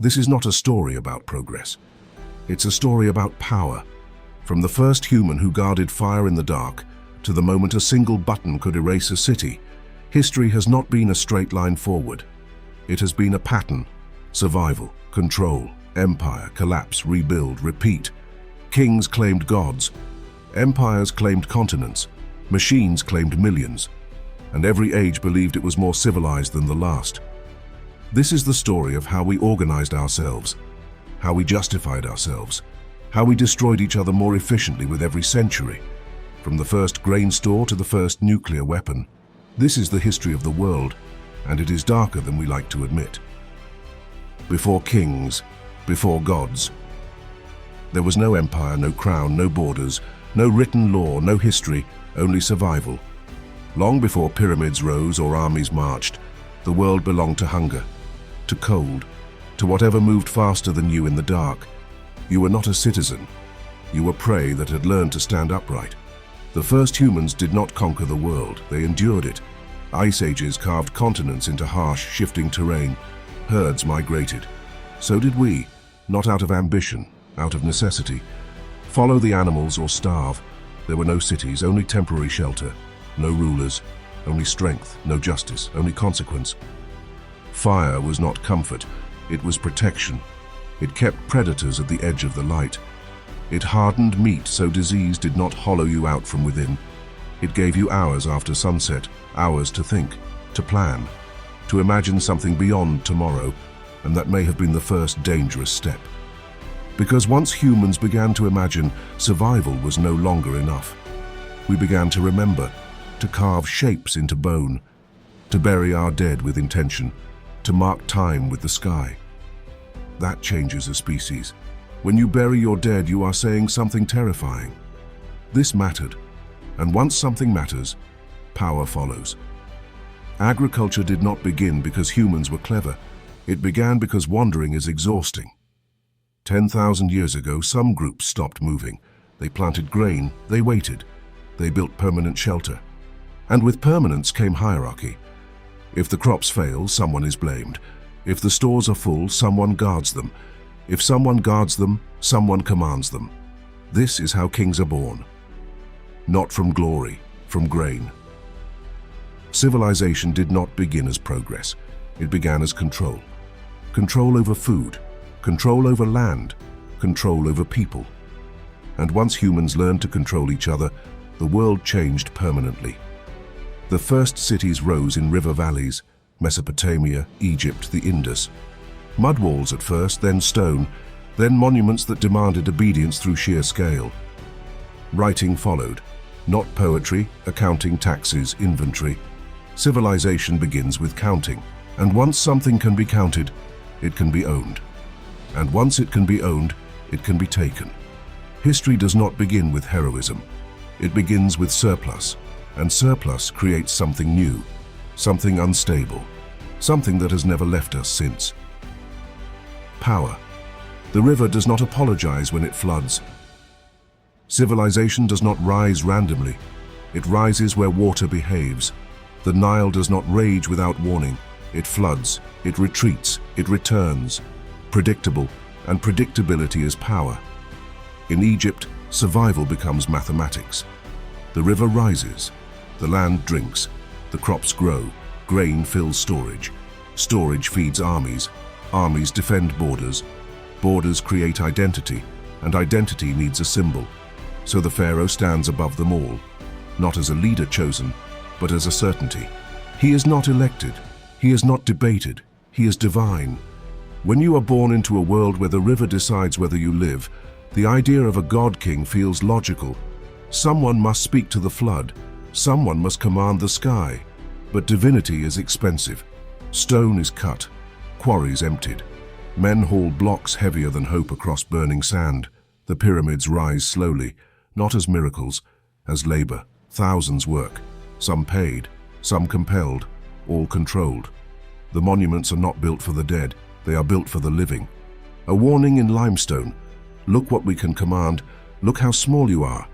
This is not a story about progress. It's a story about power. From the first human who guarded fire in the dark to the moment a single button could erase a city, history has not been a straight line forward. It has been a pattern: survival, control, empire, collapse, rebuild, repeat. Kings claimed gods, empires claimed continents, machines claimed millions, and every age believed it was more civilized than the last. This is the story of how we organized ourselves, how we justified ourselves, how we destroyed each other more efficiently with every century, from the first grain store to the first nuclear weapon. This is the history of the world, and it is darker than we like to admit. Before kings, before gods, there was no empire, no crown, no borders, no written law, no history, only survival. Long before pyramids rose or armies marched, the world belonged to hunger, to cold, to whatever moved faster than you in the dark. You were not a citizen. You were prey that had learned to stand upright. The first humans did not conquer the world, they endured it. Ice ages carved continents into harsh, shifting terrain. Herds migrated. So did we, not out of ambition, out of necessity. Follow the animals or starve. There were no cities, only temporary shelter. No rulers, only strength, no justice, only consequence. Fire was not comfort, it was protection. It kept predators at the edge of the light. It hardened meat so disease did not hollow you out from within. It gave you hours after sunset, hours to think, to plan, to imagine something beyond tomorrow, and that may have been the first dangerous step. Because once humans began to imagine, survival was no longer enough. We began to remember, to carve shapes into bone, to bury our dead with intention, to mark time with the sky. That changes a species. When you bury your dead, you are saying something terrifying. This mattered, and once something matters, power follows. Agriculture did not begin because humans were clever. It began because wandering is exhausting. 10,000 years ago, some groups stopped moving. They planted grain, they waited, they built permanent shelter. And with permanence came hierarchy. If the crops fail, someone is blamed. If the stores are full, someone guards them. If someone guards them, someone commands them. This is how kings are born. Not from glory, from grain. Civilization did not begin as progress. It began as control. Control over food, control over land, control over people. And once humans learned to control each other, the world changed permanently. The first cities rose in river valleys, Mesopotamia, Egypt, the Indus. Mud walls at first, then stone, then monuments that demanded obedience through sheer scale. Writing followed, not poetry, accounting, taxes, inventory. Civilization begins with counting, and once something can be counted, it can be owned. And once it can be owned, it can be taken. History does not begin with heroism. It begins with surplus. And surplus creates something new, something unstable, something that has never left us since. Power. The river does not apologize when it floods. Civilization does not rise randomly. It rises where water behaves. The Nile does not rage without warning. It floods, it retreats, it returns. Predictable, and predictability is power. In Egypt, survival becomes mathematics. The river rises. The land drinks, the crops grow, grain fills storage. Storage feeds armies, armies defend borders. Borders create identity, and identity needs a symbol. So the pharaoh stands above them all, not as a leader chosen, but as a certainty. He is not elected, he is not debated, he is divine. When you are born into a world where the river decides whether you live, the idea of a god king feels logical. Someone must speak to the flood. Someone must command the sky, but divinity is expensive. Stone is cut, quarries emptied. Men haul blocks heavier than hope across burning sand. The pyramids rise slowly, not as miracles, as labor. Thousands work, some paid, some compelled, all controlled. The monuments are not built for the dead, they are built for the living. A warning in limestone: look what we can command, look how small you are.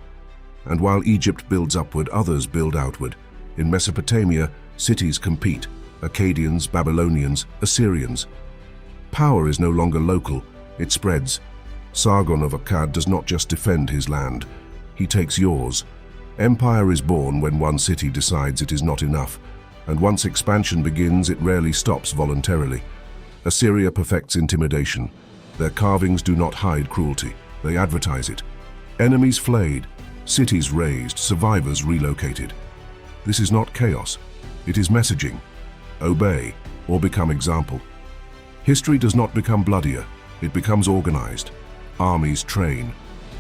And while Egypt builds upward, others build outward. In Mesopotamia, cities compete: Akkadians, Babylonians, Assyrians. Power is no longer local, it spreads. Sargon of Akkad does not just defend his land, he takes yours. Empire is born when one city decides it is not enough, and once expansion begins, it rarely stops voluntarily. Assyria perfects intimidation. Their carvings do not hide cruelty, they advertise it. Enemies flayed, cities razed, survivors relocated. This is not chaos, it is messaging. Obey, or become example. History does not become bloodier, it becomes organized. Armies train,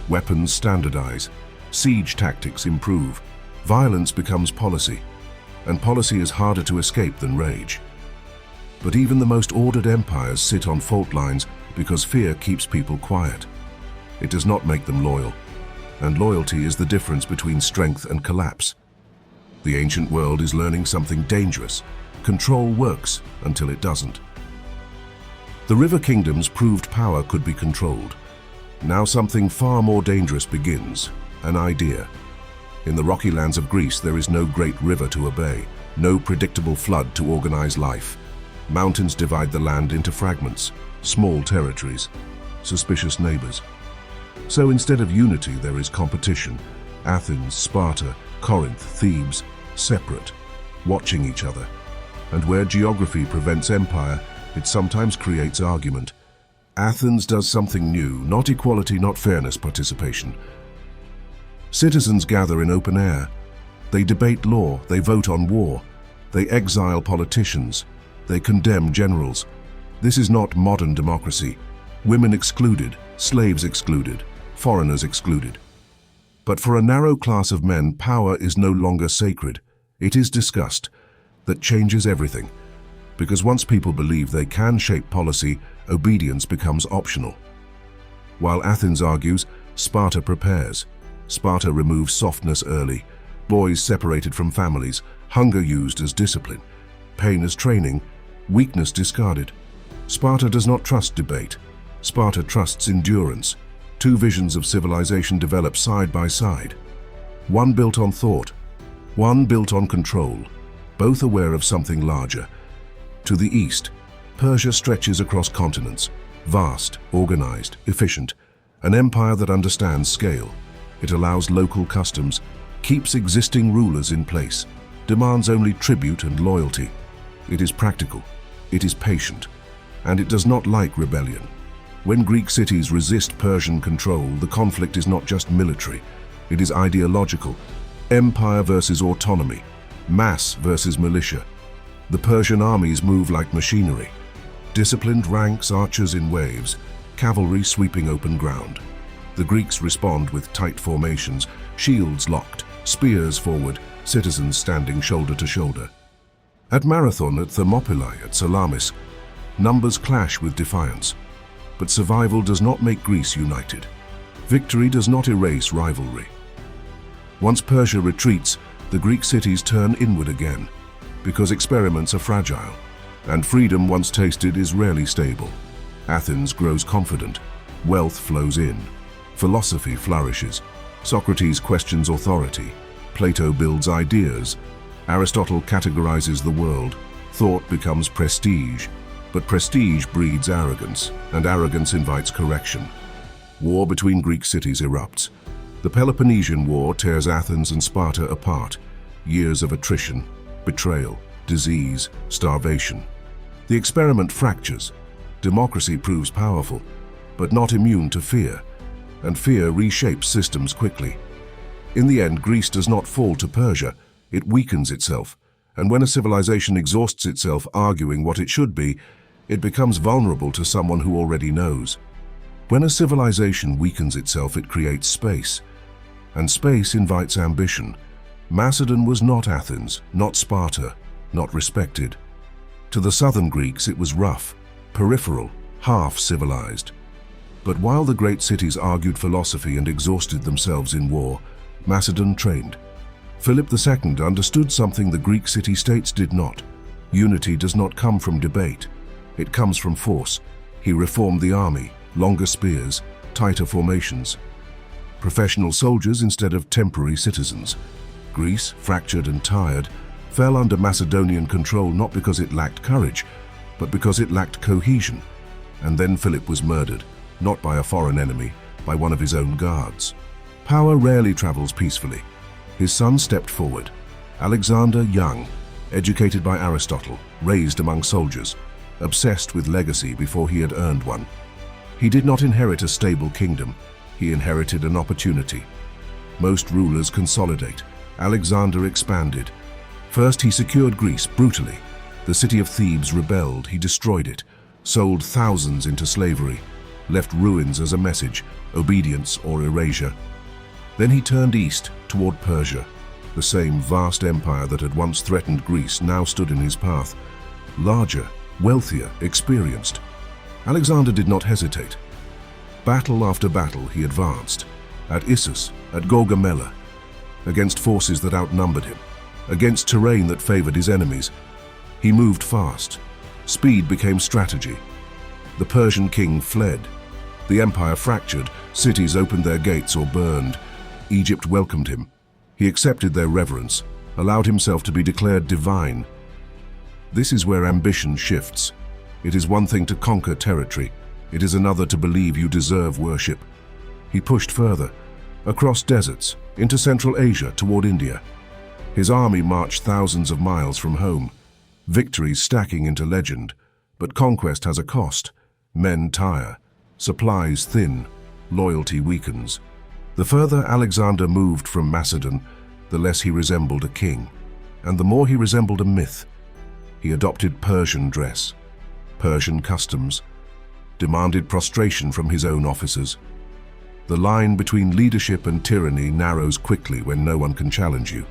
weapons standardize, siege tactics improve, violence becomes policy, and policy is harder to escape than rage. But even the most ordered empires sit on fault lines because fear keeps people quiet. It does not make them loyal, and loyalty is the difference between strength and collapse. The ancient world is learning something dangerous. Control works until it doesn't. The river kingdoms proved power could be controlled. Now something far more dangerous begins, an idea. In the rocky lands of Greece, there is no great river to obey, no predictable flood to organize life. Mountains divide the land into fragments, small territories, suspicious neighbors. So instead of unity, there is competition. Athens, Sparta, Corinth, Thebes, separate, watching each other. And where geography prevents empire, it sometimes creates argument. Athens does something new, not equality, not fairness, participation. Citizens gather in open air. They debate law, they vote on war. They exile politicians. They condemn generals. This is not modern democracy. Women excluded, slaves excluded, foreigners excluded. But for a narrow class of men, power is no longer sacred. It is discussed. That changes everything. Because once people believe they can shape policy, obedience becomes optional. While Athens argues, Sparta prepares. Sparta removes softness early, boys separated from families, hunger used as discipline, pain as training, weakness discarded. Sparta does not trust debate. Sparta trusts endurance. Two visions of civilization develop side by side. One built on thought, one built on control, both aware of something larger. To the east, Persia stretches across continents, vast, organized, efficient, an empire that understands scale. It allows local customs, keeps existing rulers in place, demands only tribute and loyalty. It is practical, it is patient, and it does not like rebellion. When Greek cities resist Persian control, the conflict is not just military, it is ideological. Empire versus autonomy, mass versus militia. The Persian armies move like machinery. Disciplined ranks, archers in waves, cavalry sweeping open ground. The Greeks respond with tight formations, shields locked, spears forward, citizens standing shoulder to shoulder. At Marathon, at Thermopylae, at Salamis, numbers clash with defiance. But survival does not make Greece united. Victory does not erase rivalry. Once Persia retreats, the Greek cities turn inward again, because experiments are fragile, and freedom once tasted is rarely stable. Athens grows confident, wealth flows in, philosophy flourishes, Socrates questions authority, Plato builds ideas, Aristotle categorizes the world, thought becomes prestige, but prestige breeds arrogance, and arrogance invites correction. War between Greek cities erupts. The Peloponnesian War tears Athens and Sparta apart. Years of attrition, betrayal, disease, starvation. The experiment fractures. Democracy proves powerful, but not immune to fear, and fear reshapes systems quickly. In the end, Greece does not fall to Persia, it weakens itself, and when a civilization exhausts itself arguing what it should be, it becomes vulnerable to someone who already knows. When a civilization weakens itself, it creates space, and space invites ambition. Macedon was not Athens, not Sparta, not respected. To the southern Greeks, it was rough, peripheral, half-civilized. But while the great cities argued philosophy and exhausted themselves in war, Macedon trained. Philip II understood something the Greek city-states did not. Unity does not come from debate. It comes from force. He reformed the army, longer spears, tighter formations. Professional soldiers instead of temporary citizens. Greece, fractured and tired, fell under Macedonian control not because it lacked courage, but because it lacked cohesion. And then Philip was murdered, not by a foreign enemy, by one of his own guards. Power rarely travels peacefully. His son stepped forward. Alexander, young, educated by Aristotle, raised among soldiers, obsessed with legacy before he had earned one. He did not inherit a stable kingdom. He inherited an opportunity. Most rulers consolidate. Alexander expanded. First, he secured Greece brutally. The city of Thebes rebelled. He destroyed it, sold thousands into slavery, left ruins as a message, obedience or erasure. Then he turned east toward Persia. The same vast empire that had once threatened Greece now stood in his path. Larger, wealthier, experienced. Alexander did not hesitate. Battle after battle he advanced. At Issus, at Gaugamela, against forces that outnumbered him, against terrain that favored his enemies. He moved fast. Speed became strategy. The Persian king fled. The empire fractured. Cities opened their gates or burned. Egypt welcomed him. He accepted their reverence, allowed himself to be declared divine. This is where ambition shifts. It is one thing to conquer territory. It is another to believe you deserve worship. He pushed further, across deserts, into Central Asia toward India. His army marched thousands of miles from home, victories stacking into legend. But conquest has a cost. Men tire, supplies thin, loyalty weakens. The further Alexander moved from Macedon, the less he resembled a king, and the more he resembled a myth. He adopted Persian dress, Persian customs, demanded prostration from his own officers. The line between leadership and tyranny narrows quickly when no one can challenge you.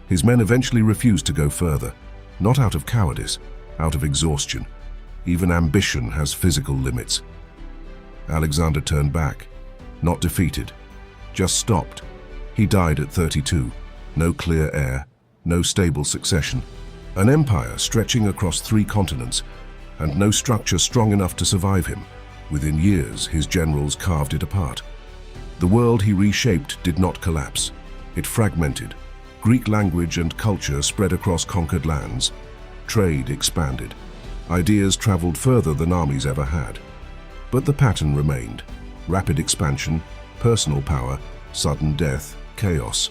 His men eventually refused to go further, not out of cowardice, out of exhaustion. Even ambition has physical limits. Alexander turned back, not defeated, just stopped. He died at 32, no clear heir, no stable succession. An empire stretching across 3 continents, and no structure strong enough to survive him. Within years, his generals carved it apart. The world he reshaped did not collapse. It fragmented. Greek language and culture spread across conquered lands. Trade expanded. Ideas traveled further than armies ever had. But the pattern remained. Rapid expansion, personal power, sudden death, chaos.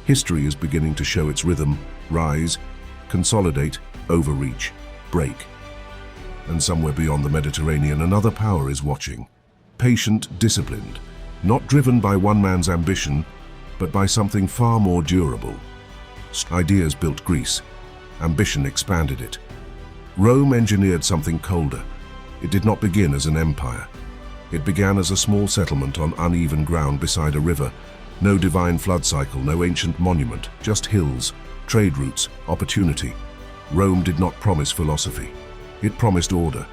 History is beginning to show its rhythm: rise, consolidate, overreach, break. And somewhere beyond the Mediterranean, another power is watching. Patient, disciplined, not driven by one man's ambition, but by something far more durable. Ideas built Greece. Ambition expanded it. Rome engineered something colder. It did not begin as an empire. It began as a small settlement on uneven ground beside a river. No divine flood cycle, no ancient monument, just hills, trade routes, opportunity. Rome did not promise philosophy. It promised order.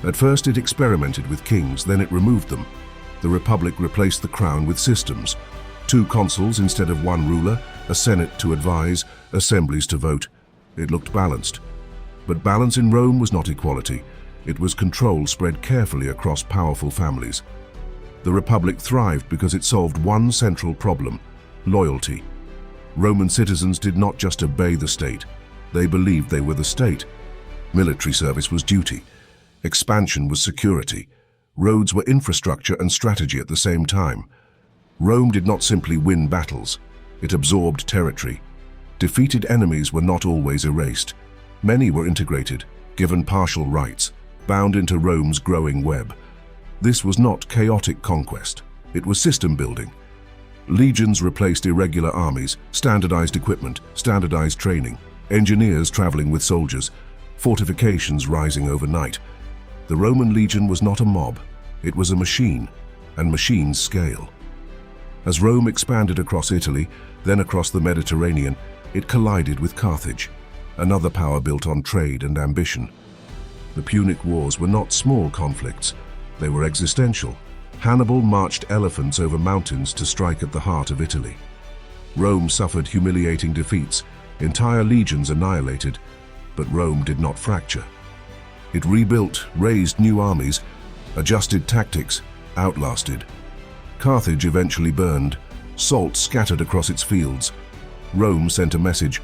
At first it experimented with kings, then it removed them. The Republic replaced the crown with systems. 2 consuls instead of 1 ruler, a senate to advise, assemblies to vote. It looked balanced. But balance in Rome was not equality. It was control spread carefully across powerful families. The Republic thrived because it solved one central problem: loyalty. Roman citizens did not just obey the state. They believed they were the state. Military service was duty. Expansion was security. Roads were infrastructure and strategy at the same time. Rome did not simply win battles. It absorbed territory. Defeated enemies were not always erased. Many were integrated, given partial rights, bound into Rome's growing web. This was not chaotic conquest. It was system building. Legions replaced irregular armies, standardized equipment, standardized training, engineers traveling with soldiers, fortifications rising overnight. The Roman legion was not a mob. It was a machine, and machines scale. As Rome expanded across Italy, then across the Mediterranean, it collided with Carthage, another power built on trade and ambition. The Punic Wars were not small conflicts. They were existential. Hannibal marched elephants over mountains to strike at the heart of Italy. Rome suffered humiliating defeats, entire legions annihilated, but Rome did not fracture. It rebuilt, raised new armies, adjusted tactics, outlasted. Carthage eventually burned, salt scattered across its fields. Rome sent a message: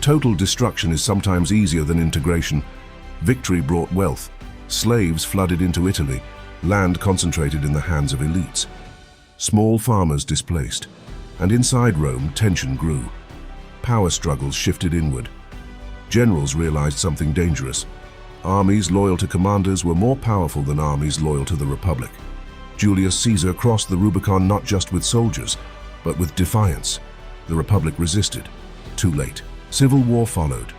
total destruction is sometimes easier than integration. Victory brought wealth. Slaves flooded into Italy, land concentrated in the hands of elites. Small farmers displaced, and inside Rome tension grew. Power struggles shifted inward. Generals realized something dangerous. Armies loyal to commanders were more powerful than armies loyal to the Republic. Julius Caesar crossed the Rubicon not just with soldiers, but with defiance. The Republic resisted. Too late. Civil war followed.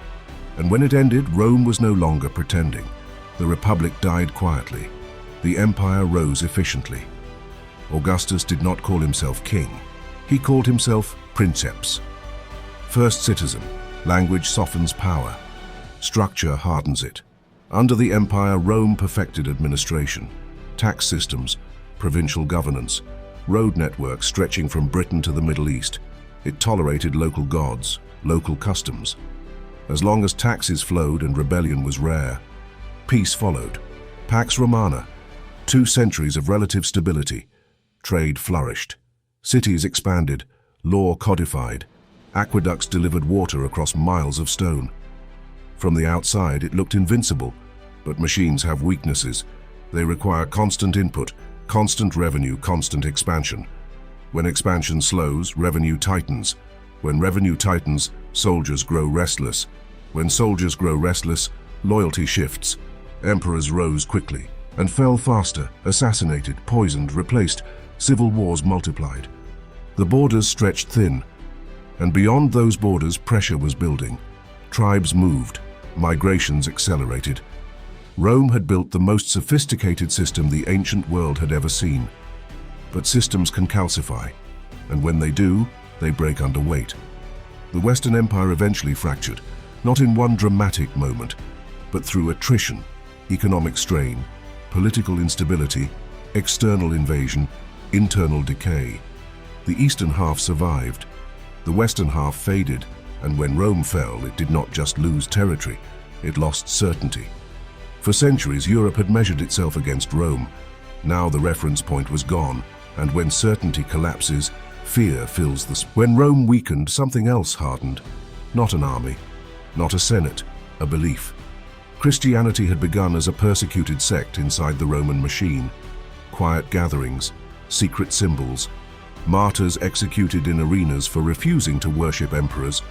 And when it ended, Rome was no longer pretending. The Republic died quietly. The empire rose efficiently. Augustus did not call himself king. He called himself princeps. First citizen, language softens power. Structure hardens it. Under the empire, Rome perfected administration, tax systems, provincial governance, road networks stretching from Britain to the Middle East. It tolerated local gods, local customs. As long as taxes flowed and rebellion was rare, peace followed. Pax Romana, 2 centuries of relative stability. Trade flourished. Cities expanded, law codified. Aqueducts delivered water across miles of stone. From the outside, it looked invincible, but machines have weaknesses. They require constant input, constant revenue, constant expansion. When expansion slows, revenue tightens. When revenue tightens, soldiers grow restless. When soldiers grow restless, loyalty shifts. Emperors rose quickly and fell faster, assassinated, poisoned, replaced. Civil wars multiplied. The borders stretched thin, and beyond those borders pressure was building. Tribes moved, migrations accelerated. Rome had built the most sophisticated system the ancient world had ever seen. But systems can calcify, and when they do, they break under weight. The Western Empire eventually fractured, not in one dramatic moment, but through attrition, economic strain, political instability, external invasion, internal decay. The eastern half survived. The western half faded, and when Rome fell, it did not just lose territory, it lost certainty. For centuries, Europe had measured itself against Rome. Now the reference point was gone, and when certainty collapses, fear fills the space. When Rome weakened, something else hardened. Not an army, not a senate, a belief. Christianity had begun as a persecuted sect inside the Roman machine. Quiet gatherings, secret symbols, martyrs executed in arenas for refusing to worship emperors.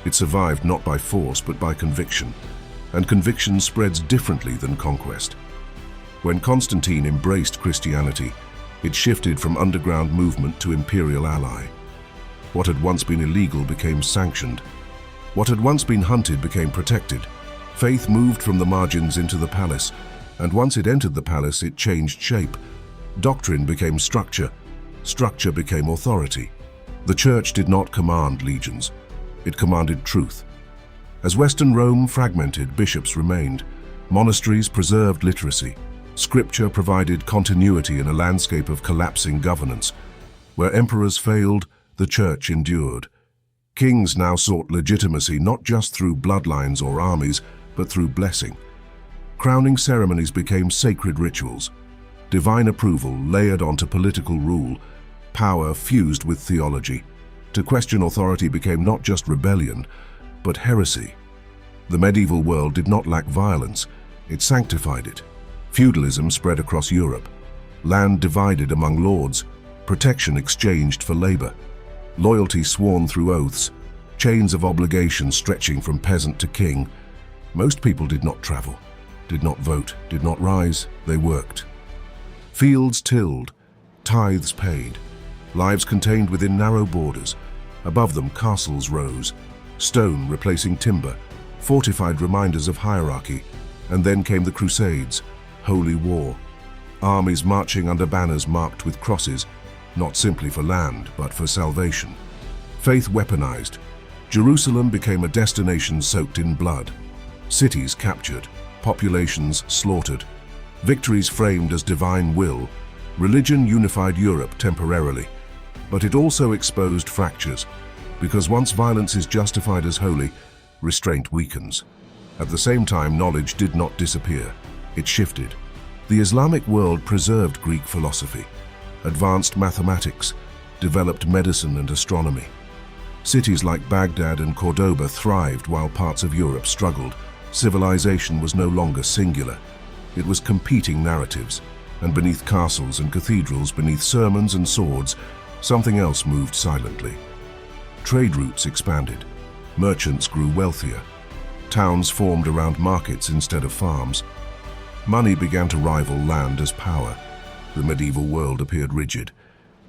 It survived not by force but by conviction, and conviction spreads differently than conquest. When Constantine embraced Christianity, it shifted from underground movement to imperial ally. What had once been illegal became sanctioned. What had once been hunted became protected. Faith moved from the margins into the palace, and once it entered the palace, it changed shape. Doctrine became structure. Structure became authority. The church did not command legions. It commanded truth. As Western Rome fragmented, bishops remained. Monasteries preserved literacy. Scripture provided continuity in a landscape of collapsing governance. Where emperors failed, the church endured. Kings now sought legitimacy not just through bloodlines or armies, but through blessing. Crowning ceremonies became sacred rituals. Divine approval layered onto political rule, power fused with theology. To question authority became not just rebellion, but heresy. The medieval world did not lack violence, it sanctified it. Feudalism spread across Europe. Land divided among lords, protection exchanged for labor, loyalty sworn through oaths, chains of obligation stretching from peasant to king. Most people did not travel, did not vote, did not rise, they worked. Fields tilled, tithes paid, lives contained within narrow borders. Above them, castles rose, stone replacing timber, fortified reminders of hierarchy. And then came the Crusades, holy war. Armies marching under banners marked with crosses, not simply for land, but for salvation. Faith weaponized. Jerusalem became a destination soaked in blood. Cities captured, populations slaughtered. Victories framed as divine will. Religion unified Europe temporarily, but it also exposed fractures, because once violence is justified as holy, restraint weakens. At the same time, knowledge did not disappear. It shifted. The Islamic world preserved Greek philosophy, advanced mathematics, developed medicine and astronomy. Cities like Baghdad and Cordoba thrived while parts of Europe struggled. Civilization was no longer singular. It was competing narratives, and beneath castles and cathedrals, beneath sermons and swords, something else moved silently. Trade routes expanded. Merchants grew wealthier. Towns formed around markets instead of farms. Money began to rival land as power. The medieval world appeared rigid.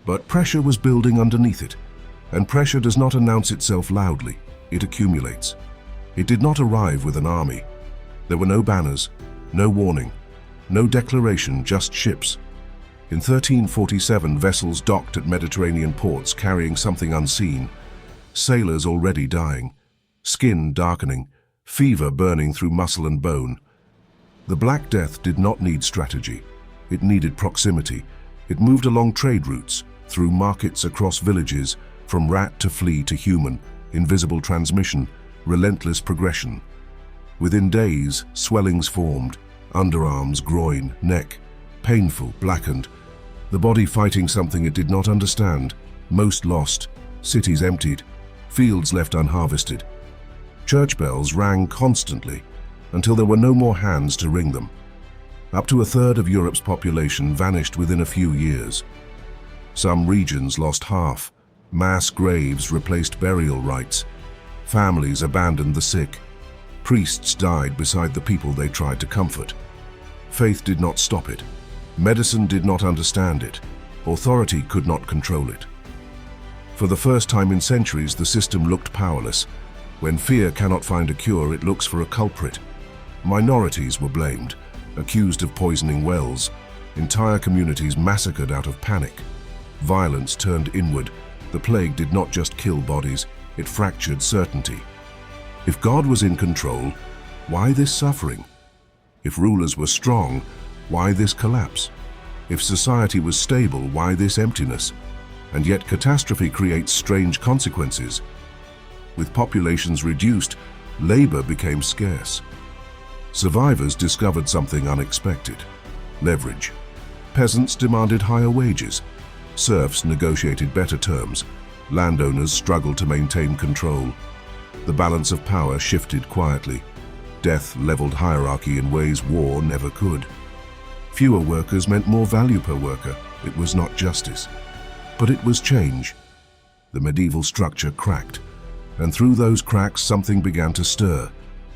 But pressure was building underneath it. And pressure does not announce itself loudly. It accumulates. It did not arrive with an army. There were no banners, no warning, no declaration, just ships. In 1347, vessels docked at Mediterranean ports carrying something unseen. Sailors already dying, skin darkening, fever burning through muscle and bone. The Black Death did not need strategy. It needed proximity. It moved along trade routes, through markets, across villages, from rat to flea to human, invisible transmission, relentless progression. Within days, swellings formed, underarms, groin, neck, painful, blackened, the body fighting something it did not understand, most lost, cities emptied, fields left unharvested. Church bells rang constantly until there were no more hands to ring them. Up to a third of Europe's population vanished within a few years. Some regions lost half. Mass graves replaced burial rites. Families abandoned the sick. Priests died beside the people they tried to comfort. Faith did not stop it. Medicine did not understand it. Authority could not control it. For the first time in centuries, the system looked powerless. When fear cannot find a cure, it looks for a culprit. Minorities were blamed, accused of poisoning wells. Entire communities massacred out of panic. Violence turned inward. The plague did not just kill bodies, it fractured certainty. If God was in control, why this suffering? If rulers were strong, why this collapse? If society was stable, why this emptiness? And yet catastrophe creates strange consequences. With populations reduced, labor became scarce. Survivors discovered something unexpected: leverage. Peasants demanded higher wages. Serfs negotiated better terms. Landowners struggled to maintain control. The balance of power shifted quietly. Death leveled hierarchy in ways war never could. Fewer workers meant more value per worker. It was not justice, but it was change. The medieval structure cracked, and through those cracks something began to stir.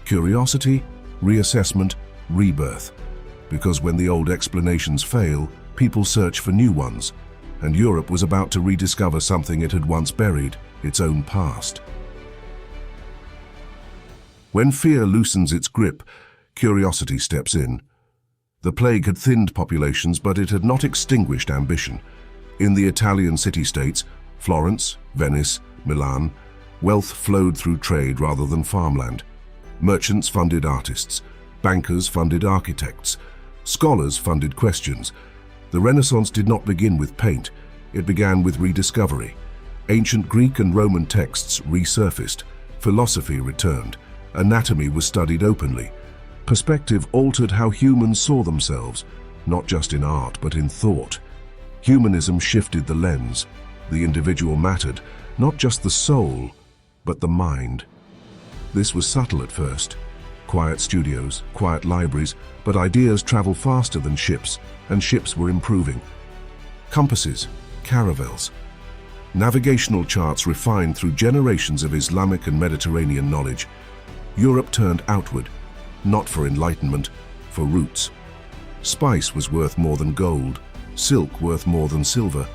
Curiosity, reassessment, rebirth. Because when the old explanations fail, people search for new ones, and Europe was about to rediscover something it had once buried, its own past. When fear loosens its grip, curiosity steps in. The plague had thinned populations, but it had not extinguished ambition. In the Italian city-states, Florence, Venice, Milan, wealth flowed through trade rather than farmland. Merchants funded artists, bankers funded architects, scholars funded questions. The Renaissance did not begin with paint, it began with rediscovery. Ancient Greek and Roman texts resurfaced, philosophy returned, anatomy was studied openly. Perspective altered how humans saw themselves, not just in art but in thought. Humanism shifted the lens. The individual mattered, not just the soul, but the mind. This was subtle at first. Quiet studios, quiet libraries, but ideas travel faster than ships, and ships were improving. Compasses, caravels, navigational charts refined through generations of Islamic and Mediterranean knowledge. Europe turned outward, not for enlightenment, for roots. Spice was worth more than gold, silk worth more than silver.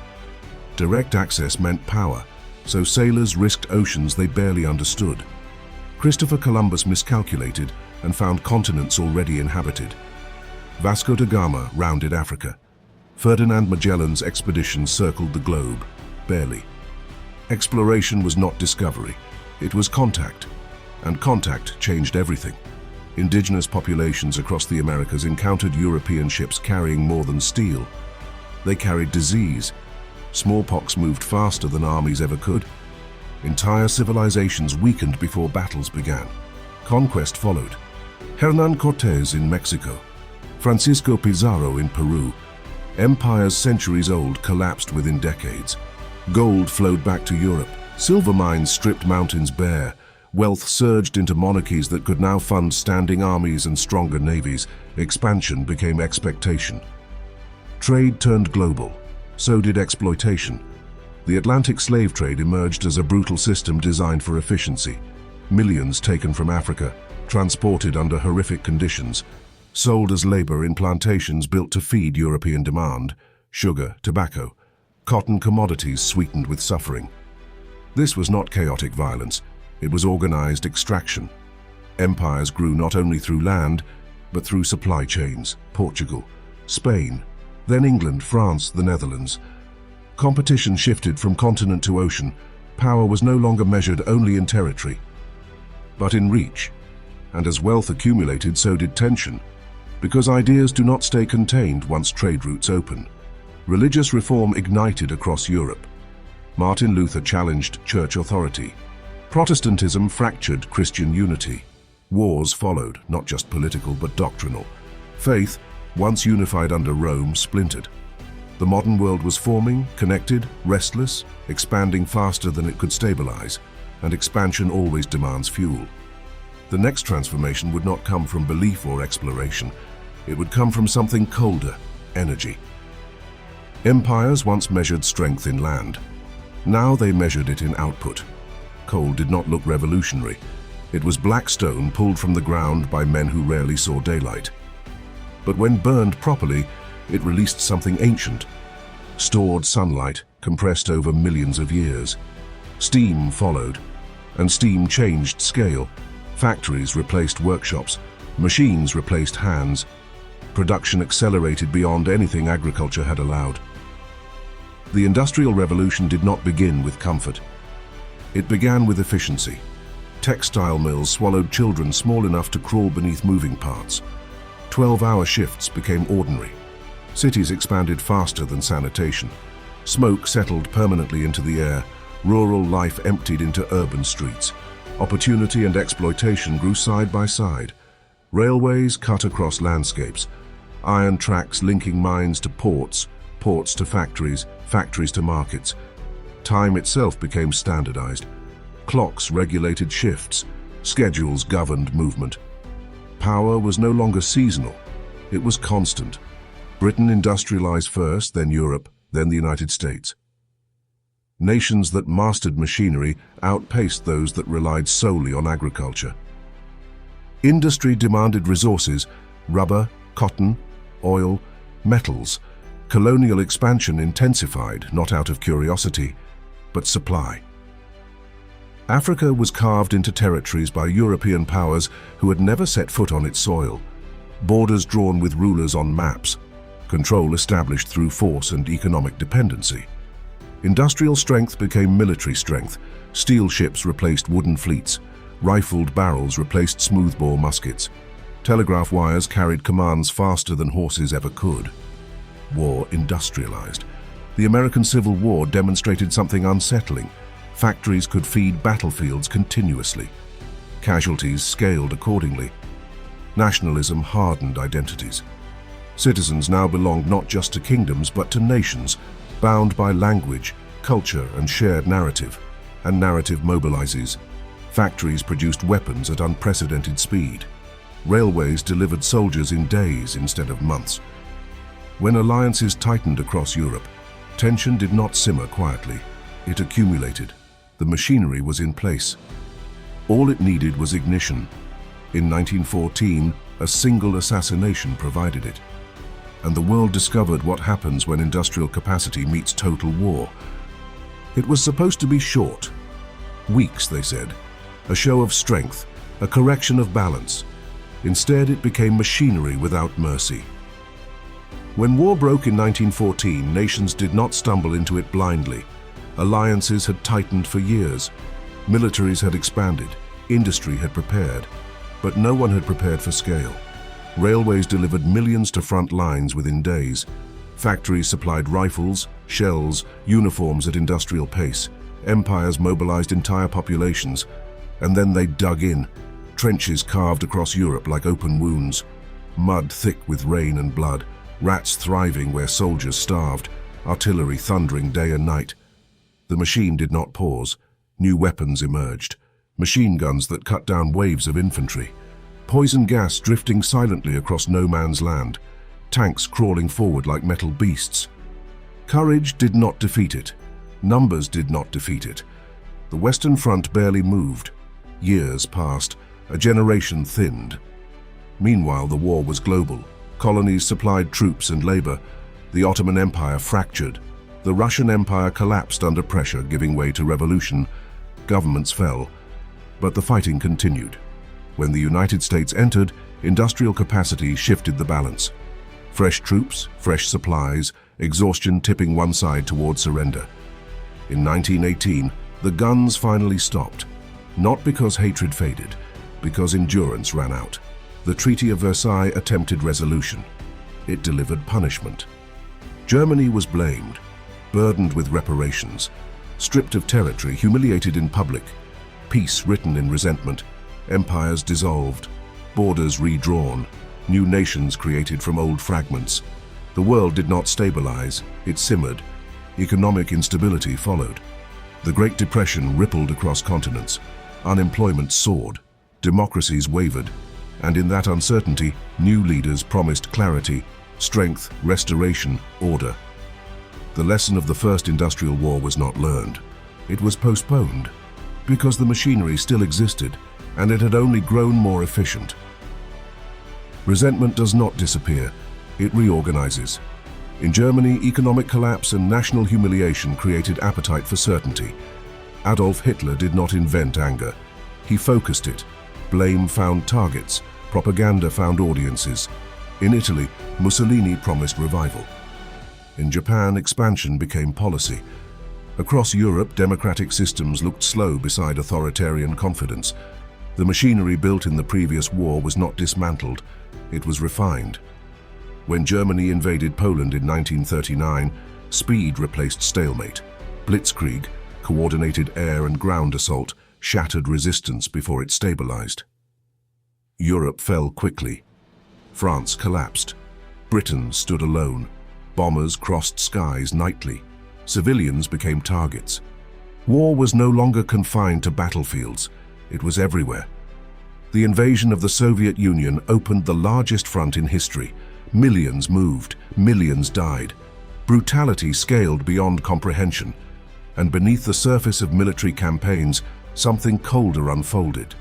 Direct access meant power, so sailors risked oceans they barely understood. Christopher Columbus miscalculated and found continents already inhabited. Vasco da Gama rounded Africa. Ferdinand Magellan's expedition circled the globe, barely. Exploration was not discovery, it was contact, and contact changed everything. Indigenous populations across the Americas encountered European ships carrying more than steel. They carried disease. Smallpox moved faster than armies ever could. Entire civilizations weakened before battles began. Conquest followed. Hernán Cortés in Mexico, Francisco Pizarro in Peru. Empires centuries old collapsed within decades. Gold flowed back to Europe. Silver mines stripped mountains bare. Wealth surged into monarchies that could now fund standing armies and stronger navies. Expansion became expectation. Trade turned global. So did exploitation. The Atlantic slave trade emerged as a brutal system designed for efficiency. Millions taken from Africa, transported under horrific conditions, sold as labor in plantations built to feed European demand, sugar, tobacco, cotton, commodities sweetened with suffering. This was not chaotic violence, it was organized extraction. Empires grew not only through land, but through supply chains. Portugal, Spain, then England, France, the Netherlands. Competition shifted from continent to ocean. Power was no longer measured only in territory, but in reach. And as wealth accumulated, so did tension, because ideas do not stay contained once trade routes open. Religious reform ignited across Europe. Martin Luther challenged church authority. Protestantism fractured Christian unity. Wars followed, not just political but doctrinal. Faith, once unified under Rome, splintered. The modern world was forming, connected, restless, expanding faster than it could stabilize, and expansion always demands fuel. The next transformation would not come from belief or exploration. It would come from something colder, energy. Empires once measured strength in land. Now they measured it in output. Coal did not look revolutionary. It was black stone pulled from the ground by men who rarely saw daylight. But when burned properly, it released something ancient. Stored sunlight, compressed over millions of years. Steam followed, and steam changed scale. Factories replaced workshops, machines replaced hands. Production accelerated beyond anything agriculture had allowed. The Industrial Revolution did not begin with comfort. It began with efficiency. Textile mills swallowed children small enough to crawl beneath moving parts. 12-hour shifts became ordinary. Cities expanded faster than sanitation. Smoke settled permanently into the air. Rural life emptied into urban streets. Opportunity and exploitation grew side by side. Railways cut across landscapes. Iron tracks linking mines to ports, ports to factories, factories to markets. Time itself became standardized. Clocks regulated shifts. Schedules governed movement. Power was no longer seasonal. It was constant. Britain industrialized first, then Europe, then the United States. Nations that mastered machinery outpaced those that relied solely on agriculture. Industry demanded resources: rubber, cotton, oil, metals. Colonial expansion intensified, not out of curiosity, but supply. Africa was carved into territories by European powers who had never set foot on its soil. Borders drawn with rulers on maps. Control established through force and economic dependency. Industrial strength became military strength. Steel ships replaced wooden fleets. Rifled barrels replaced smoothbore muskets. Telegraph wires carried commands faster than horses ever could. War industrialized. The American Civil War demonstrated something unsettling. Factories could feed battlefields continuously. Casualties scaled accordingly. Nationalism hardened identities. Citizens now belonged not just to kingdoms but to nations, bound by language, culture, and shared narrative. And narrative mobilizes. Factories produced weapons at unprecedented speed. Railways delivered soldiers in days instead of months. When alliances tightened across Europe, tension did not simmer quietly. It accumulated. The machinery was in place. All it needed was ignition. In 1914, a single assassination provided it. And the world discovered what happens when industrial capacity meets total war. It was supposed to be short. Weeks, they said. A show of strength, a correction of balance. Instead, it became machinery without mercy. When war broke in 1914, nations did not stumble into it blindly. Alliances had tightened for years. Militaries had expanded. Industry had prepared. But no one had prepared for scale. Railways delivered millions to front lines within days. Factories supplied rifles, shells, uniforms at industrial pace. Empires mobilized entire populations. And then they dug in. Trenches carved across Europe like open wounds. Mud thick with rain and blood. Rats thriving where soldiers starved. Artillery thundering day and night. The machine did not pause. New weapons emerged. machine guns that cut down waves of infantry, poison gas drifting silently across no man's land, tanks crawling forward like metal beasts. Courage did not defeat it. Numbers did not defeat it. The Western Front barely moved. Years passed. A generation thinned. Meanwhile, the war was global. Colonies supplied troops and labor. The Ottoman Empire fractured. The Russian Empire collapsed under pressure, giving way to revolution. Governments fell. But the fighting continued. When the United States entered, industrial capacity shifted the balance. Fresh troops, fresh supplies, exhaustion tipping one side toward surrender. In 1918, the guns finally stopped. Not because hatred faded, because endurance ran out. The Treaty of Versailles attempted resolution. It delivered punishment. Germany was blamed, burdened with reparations, stripped of territory, humiliated in public, peace written in resentment, empires dissolved, borders redrawn, new nations created from old fragments. The world did not stabilize, it simmered. Economic instability followed. The Great Depression rippled across continents. Unemployment soared. Democracies wavered. And in that uncertainty, new leaders promised clarity, strength, restoration, order. The lesson of the First Industrial War was not learned. It was postponed, because the machinery still existed, and it had only grown more efficient. Resentment does not disappear, it reorganizes. In Germany, economic collapse and national humiliation created appetite for certainty. Adolf Hitler did not invent anger. He focused it. Blame found targets, propaganda found audiences. In Italy, Mussolini promised revival. In Japan, expansion became policy. Across Europe, democratic systems looked slow beside authoritarian confidence. The machinery built in the previous war was not dismantled, it was refined. When Germany invaded Poland in 1939, speed replaced stalemate. Blitzkrieg, coordinated air and ground assault, shattered resistance before it stabilized. Europe fell quickly. France collapsed. Britain stood alone. Bombers crossed skies nightly. Civilians became targets. War was no longer confined to battlefields. It was everywhere. The invasion of the Soviet Union opened the largest front in history. Millions moved, millions died. Brutality scaled beyond comprehension. And beneath the surface of military campaigns, something colder unfolded.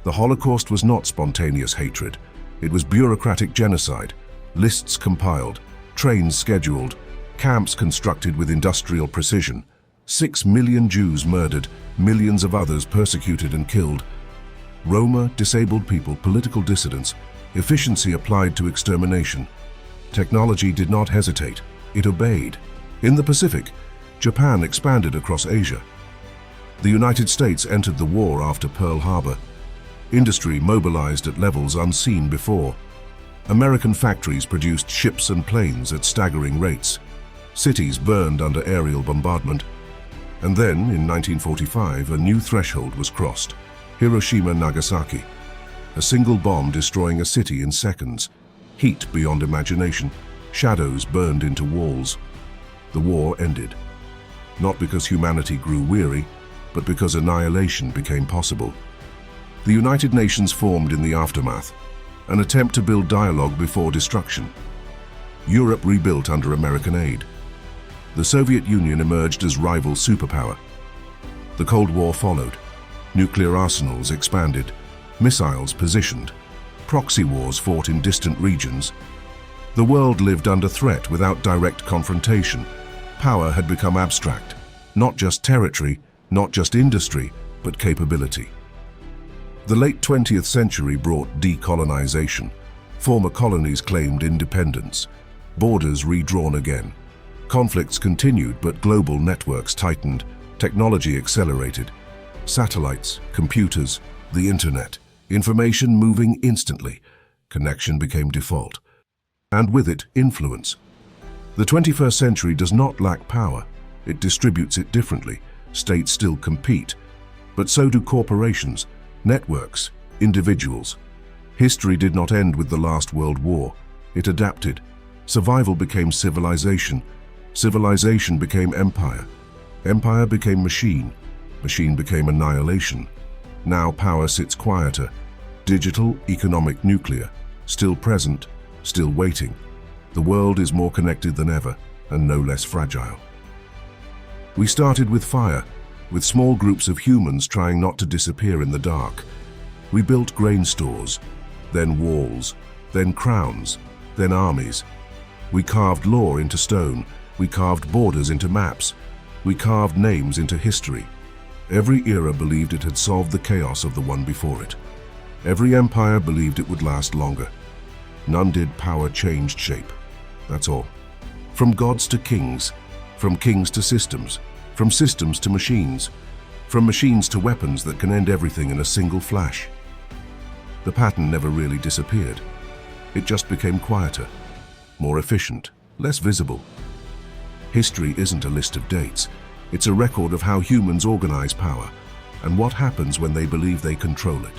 The Holocaust was not spontaneous hatred. It was bureaucratic genocide. Lists compiled, trains scheduled, camps constructed with industrial precision. 6 million Jews murdered, millions of others persecuted and killed. Roma, disabled people, political dissidents, efficiency applied to extermination. Technology did not hesitate, it obeyed. In the Pacific, Japan expanded across Asia. The United States entered the war after Pearl Harbor. Industry mobilized at levels unseen before. American factories produced ships and planes at staggering rates. Cities burned under aerial bombardment. And then, in 1945, a new threshold was crossed. Hiroshima-Nagasaki. A single bomb destroying a city in seconds. Heat beyond imagination. Shadows burned into walls. The war ended. Not because humanity grew weary, but because annihilation became possible. The United Nations formed in the aftermath, an attempt to build dialogue before destruction. Europe rebuilt under American aid. The Soviet Union emerged as rival superpower. The Cold War followed. Nuclear arsenals expanded, missiles positioned, proxy wars fought in distant regions. The world lived under threat without direct confrontation. Power had become abstract, not just territory, not just industry, but capability. The late 20th century brought decolonization. Former colonies claimed independence. Borders redrawn again. Conflicts continued, but global networks tightened. Technology accelerated. Satellites, computers, the internet. Information moving instantly. Connection became default. And with it, influence. The 21st century does not lack power. It distributes it differently. States still compete. But so do corporations, networks, individuals. History did not end with the last World War. It adapted. Survival became civilization. Civilization became empire. Empire became machine. Machine became annihilation. Now power sits quieter. Digital, economic, nuclear. Still present, still waiting. The world is more connected than ever, and no less fragile. We started with fire, with small groups of humans trying not to disappear in the dark. We built grain stores, then walls, then crowns, then armies. We carved law into stone. We carved borders into maps. We carved names into history. Every era believed it had solved the chaos of the one before it. Every empire believed it would last longer. None did. Power changed shape. That's all. From gods to kings, from kings to systems, from systems to machines, from machines to weapons that can end everything in a single flash. The pattern never really disappeared. It just became quieter, more efficient, less visible. History isn't a list of dates. It's a record of how humans organize power and what happens when they believe they control it.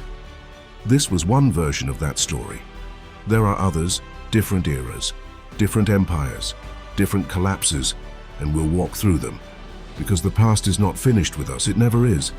This was one version of that story. There are others, different eras, different empires, different collapses, and we'll walk through them. Because the past is not finished with us, it never is.